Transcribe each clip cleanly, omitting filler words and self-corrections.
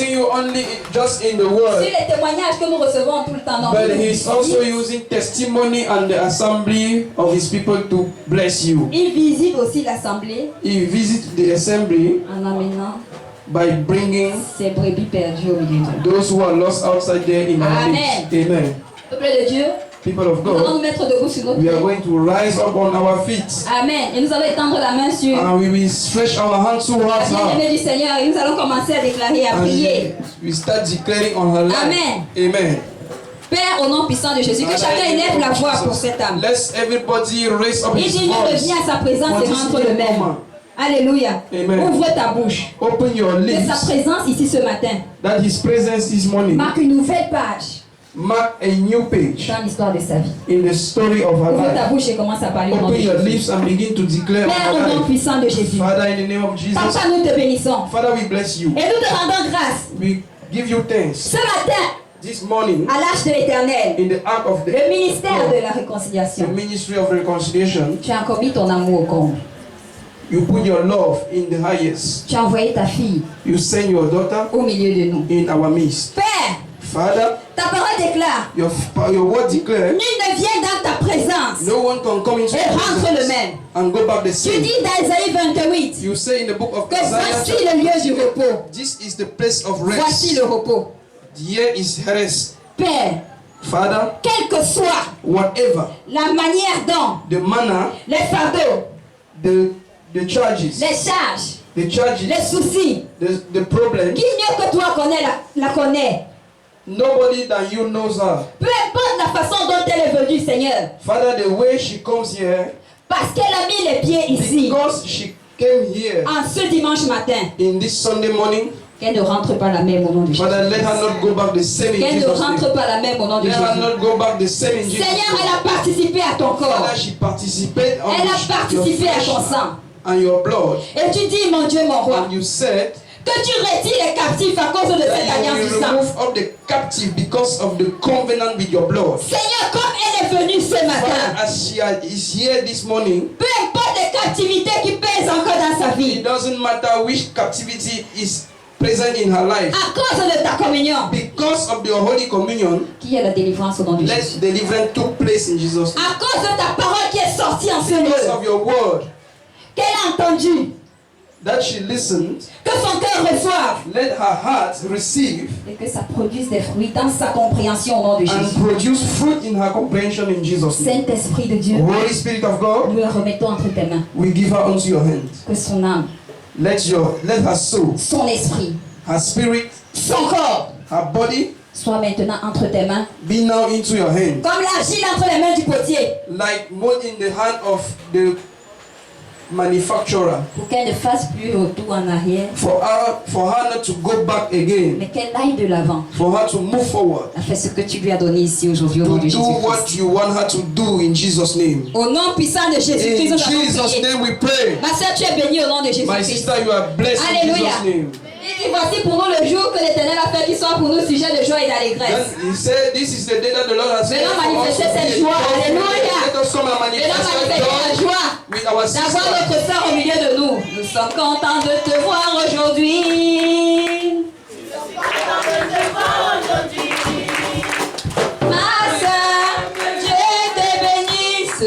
using you only just in the word, sur les témoignages que nous recevons tout le temps. Non, but He's also using testimony and the assembly of His people to bless you. il visite aussi l'assemblée He visits the assembly en amenant by bringing ses brebis perdues au milieu d'eux. those who are lost outside there in our Amen. midst. Amen. Peuple de Dieu, People of nous allons nous God, mettre debout sur nos we are pieds. going to rise up on our feet Amen. Et nous allons étendre la main sur and we will stretch our hands la towards her bien-aimée du Seigneur et nous allons commencer à déclarer, à prier. and we start declaring on her life. Amen. Amen. Père, au nom puissant de Jésus, que chacun élève la voix pour cette âme. Let everybody raise up Et his dis-lui de voice. venir à sa présence For et this rentre le même. moment. Alléluia. Amen. Ouvre ta bouche. Open your Que sa lips. présence ici ce matin That His presence this morning marque une nouvelle page mark a new page dans l'histoire de sa vie. in the story of her Ouvre ta life. bouche et commence à parler au nom de Open your Jésus. lips and begin to declare Père, on au her nom life. puissant de Jésus. Father, in the name of Jesus, Papa, nous te bénissons. Father, we bless you. Et nous te rendons grâce. We give you thanks. Ce matin, This morning, à l'âge de l'éternel, in the ark of le the ministère de la the réconciliation, ministry of reconciliation, tu as encore mis ton amour au comble. you put your love in the highest. Tu as envoyé ta fille You send your daughter au milieu de nous. in our midst. Père, Father, ta parole déclare, your word declares, nul ne vient dans ta présence no one can come into et your rentre le presence même. and go back the Tu same. dis dans Isaïe 28 You say in the book of que Isaiah, voici le lieu du repos. this is the place of Voici rest. le repos. Here is rest. Père, Father, quelle que soit whatever la manière dont the manner, les fardeaux, the charges, les charges, the charges, les soucis, the problem, qui mieux que toi connaît la connaît. nobody than you knows her. Peu importe la façon dont elle est venue, Seigneur, Father, the way she comes here, parce qu'elle a mis les pieds ici, because she came here en ce dimanche matin, in this Sunday morning, qu'elle ne rentre pas la même au nom de Jésus. Father, let her not go back the same in Qu'elle ne Jesus' name. rentre pas la même au nom de Let her Jésus. not go back the same in Jesus' Seigneur, name. elle a participé à ton corps. Father, she participated on Elle a your participé à flesh ton sang. and your blood. Et tu dis, mon Dieu, mon roi, And you said que tu retires les captifs à cause de cette that alliance you du will sang. remove up the captive because of the covenant with your blood. Seigneur, comme elle est venue ce Father, matin, as she is here this morning, peu importe les captivités qui pèsent encore dans sa it vie, doesn't matter which captivity is present in her life. à cause de ta communion, Because of the Holy Communion, qui est la délivrance au nom de let Jésus. deliverance took place in Jesus' name. À cause de ta parole qui est sortie en ce Because lieu, of your word qu'elle a entendu, that she listened, que son cœur reçoive, let her heart receive et que ça produise des fruits dans sa compréhension au nom de Jésus. and produce fruit in her comprehension in Jesus' name. Saint-Esprit de Dieu, Holy Spirit of God, nous le remettons entre tes mains. we give her unto your hands. Que son âme, Let her soul, son esprit, her spirit, son corps her body soit maintenant entre tes mains. be now into your hands. Comme l'argile entre les mains du potier. Like mold in the hand of the manufacturer. Pour qu'elle ne fasse plus retour en arrière, For her not to go back again. mais qu'elle aille de l'avant. For her to move forward. Elle fait ce que tu lui as donné ici aujourd'hui au nom To de do what Jésus-Christ. you want her to do in Jesus' name. Au nom puissant de In Jésus-Christ, nous allons Jesus' prier. name we pray. Ma soeur, tu es bénie au nom de My Jésus-Christ. sister, you are blessed in Alléluia. Jesus' name. Il dit, voici pour nous le jour que l'Éternel a fait, qu'il soit pour nous sujet de joie et d'allégresse. Then he said, this is the day that the Lord has made Venons for us to manifester cette be joie. joyful. Alléluia. Let us come and Venons manifest manifester la joy joie with our d'avoir sister. notre sœur au milieu de nous. Nous sommes contents de te voir aujourd'hui. Ma sœur, Dieu te bénisse.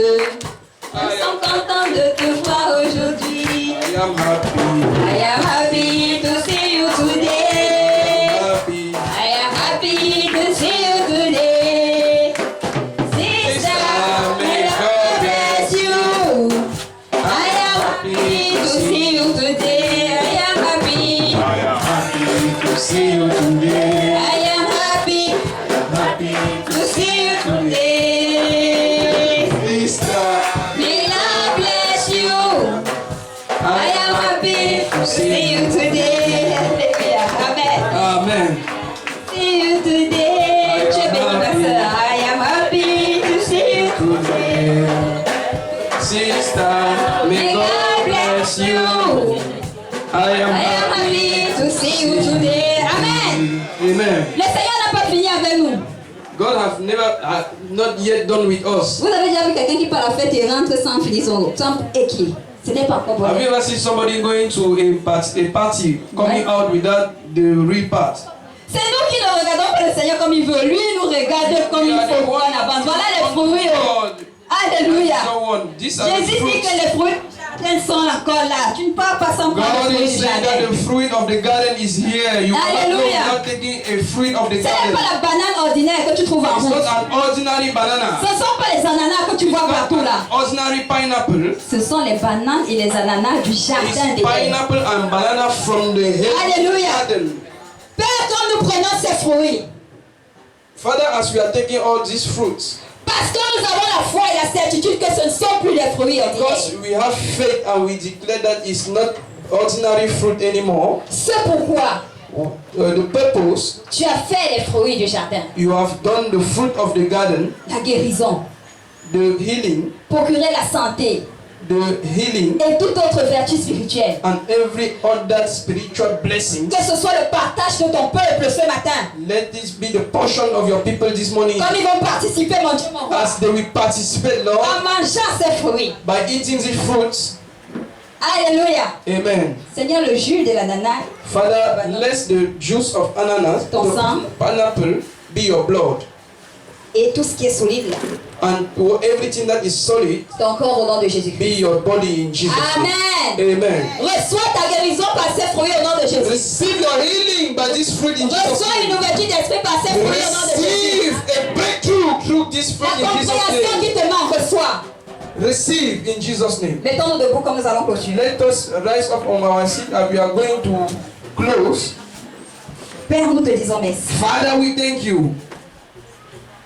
Nous sommes contents de te voir aujourd'hui. I am happy. I am happy to see you today. Happy. I am happy to see you today. Sister, may God bless you. I am happy to see you today. I am happy. I am happy to see you today. I am happy Happy to see you today. sister. May God bless you. I am happy to see you today. Hallelujah. Amen. Amen. See you today. Tu es bénie, ma sœur. I am happy to see you today. Sister, may God bless you. I am I am happy to see you today. Amen. Amen. Le Seigneur n'a pas fini avec nous. God have not yet done with us. Vous avez déjà vu quelqu'un qui part à la fête et rentre sans finir sans équipe. Ce n'est pas encore Have bonheur. you ever seen somebody going to a party, coming Ouais. out without the real part? C'est nous qui ne regardons pas le Seigneur comme il veut. Lui nous regarde comme il faut voir en avance. Voilà les fruits. Oh. God, Alléluia. so on. These are the Jésus dit fruits. que les fruits du jardin sont encore là. Tu ne pars pas sans prendre God les fruits is du saying that jardin. the fruit of the garden is here. You cannot go Hallelujah. without taking a fruit of the Ce n'est garden. pas la banane ordinaire que tu trouves en It's route. not an ordinary banana. Ce ne sont pas les ananas que tu vois partout là. Ordinary pineapple. Ce sont les bananes et les ananas du jardin It's d'Éden. pineapple and banana from the Alléluia. garden. Père, quand nous prenons ces fruits, Father, as we are taking all these fruits, parce que nous avons la foi et la certitude que ce ne sont plus les fruits because ordinaires. we have faith and we declare that it's not ordinary fruit anymore, C'est pourquoi the purpose, tu as fait les fruits du jardin. you have done the fruit of the garden, La guérison, the healing, procurer la santé the healing, et toute autre vertu spirituelle. and every other spiritual blessing. Que ce soit le partage de ton peuple ce matin. Let this be the portion of your people this morning, Comme ils vont participer, mon Dieu, mon roi, as they will participate, Lord, en mangeant ces fruits. by eating these fruits. Alléluia. Amen. Seigneur, le jus de l'ananas, Father, let the juice of ananas, Ton the sang. pineapple, be your blood, et tout ce qui est solide là, and everything that is solid ton corps au nom de Jésus. be your body in Jesus' name. Amen. Amen. Reçois ta guérison par ces fruits au nom de Jésus. Receive your healing by this fruit in Jesus' Reçois une name. ouverture d'esprit par ces fruits au nom de Jésus. Receive a breakthrough through this fruit La in Jesus' compréhension name. qui te manque, reçois. Receive in Jesus' name. Mettons-nous debout comme nous allons clôturer. Let us rise up on our seat and we are going to close. Père, nous te disons merci. Father, we thank you.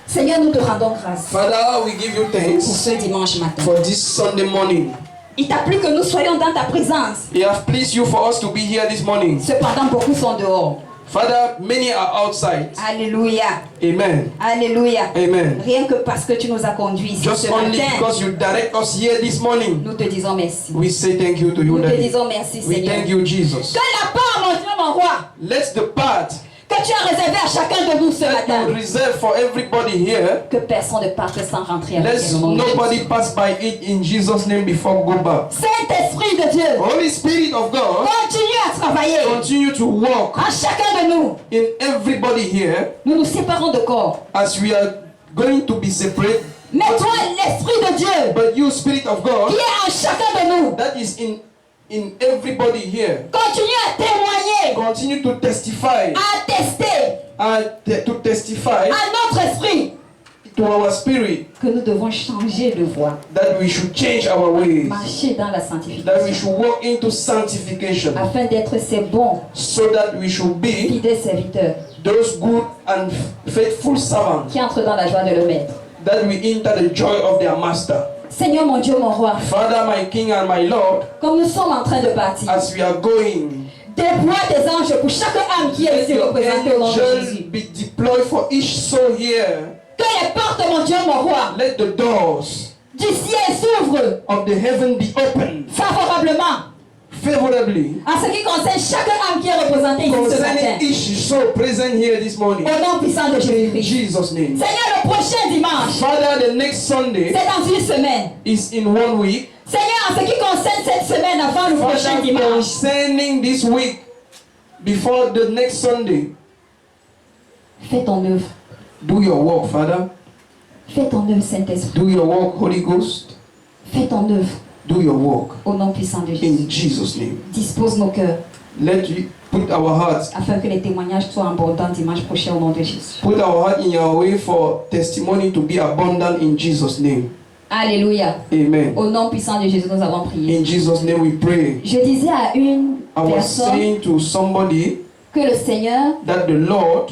Seigneur, nous te rendons grâce Father, we give you pour thanks ce dimanche matin. for this Sunday morning. Il t'a plu que nous soyons dans ta présence. It has pleased you for us to be here this morning. Cependant, beaucoup sont dehors. Father, many are outside. Alléluia. Amen. Alléluia. Amen. Rien que parce que tu nous as conduits ici Just ce only matin, because you direct us here this morning, nous te disons merci. we say thank you to you, Nous te Daddy. disons merci, We Seigneur. thank you, Jesus. Que la part, mon Dieu, mon roi, Let the part que tu as réservé à chacun de nous ce that matin, you reserve for everybody here, que personne ne parte sans rentrer avec let le nom de nobody Jésus. pass by it in Jesus' name before go back. Saint-Esprit de Dieu, Holy Spirit of God, continue à travailler continue to walk en chacun de nous. in everybody here Nous nous séparons de corps. as we are going to be separate. Mais toi, l'Esprit de Dieu, But you, Spirit of qui God, est en chacun de nous, that is in everybody here, continue à témoigner, continue to testify à attester to testify à notre esprit to our spirit que nous devons changer de voie, that we should change our ways, marcher dans la that we sanctification, should walk into sanctification, afin d'être ces bons, so that we should be fidèles serviteurs those good and faithful servants, qui entrent dans la joie de le maître. that we enter the joy of their master. Seigneur mon Dieu, mon roi, Father, my King and my Lord, comme nous sommes en train de partir, as we are going, déploie tes anges pour chaque âme qui est let ici your représentée au nom de angels Jésus. be deployed for each soul here. Que les portes, mon Dieu, mon roi, Let the doors du ciel s'ouvrent of the heaven be opened favorablement favorably en ce qui concerne chaque âme qui est représentée ici ce matin. concerning each soul present here this morning. Au nom puissant de In Jésus-Christ. Jesus' name. Seigneur, le prochain dimanche, Father, the next Sunday c'est dans une semaine. is in 1 week. Seigneur, en ce qui concerne cette semaine avant le prochain Father, dimanche, concerning this week before the next Sunday, fais ton œuvre. do your work, Father. Fais ton œuvre, Saint-Esprit. Do your work, Holy Ghost. Fais ton œuvre Do your work au nom puissant de Jésus. in Jesus' name. Dispose nos cœurs Let you put our hearts, afin que les témoignages soient abondants dimanche prochain au nom de Jésus. put our heart in your way for testimony to be abundant in Jesus' name. Alléluia. Amen. Au nom puissant de Jésus, nous avons prié. In Jesus' name we pray. Je disais à une I was personne saying to somebody que le Seigneur that the Lord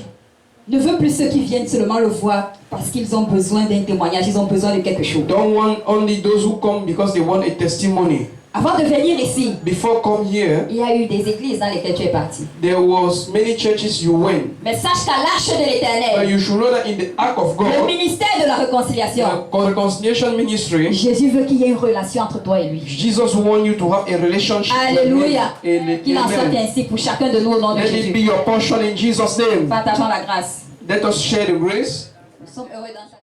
ne veut plus ceux qui viennent seulement le voir parce qu'ils ont besoin d'un témoignage, ils ont besoin de quelque chose. don't want only those who come because they want a testimony. Avant de venir ici, Before come here, il y a eu des églises dans lesquelles tu es parti. there was many churches you went. Mais sache qu'à l'arche de But l'Éternel, you should know that in the ark of le God, ministère de la réconciliation, the reconciliation ministry, Jésus veut qu'il y ait une relation entre toi et lui. Jesus wants you to have a relationship Alléluia. with him. Qu'il en soit Amen. ainsi pour chacun de nous au nom de Let it be Jésus. your portion in Jesus' name. Partageons la grâce. Let us share the grace. Nous sommes heureux dans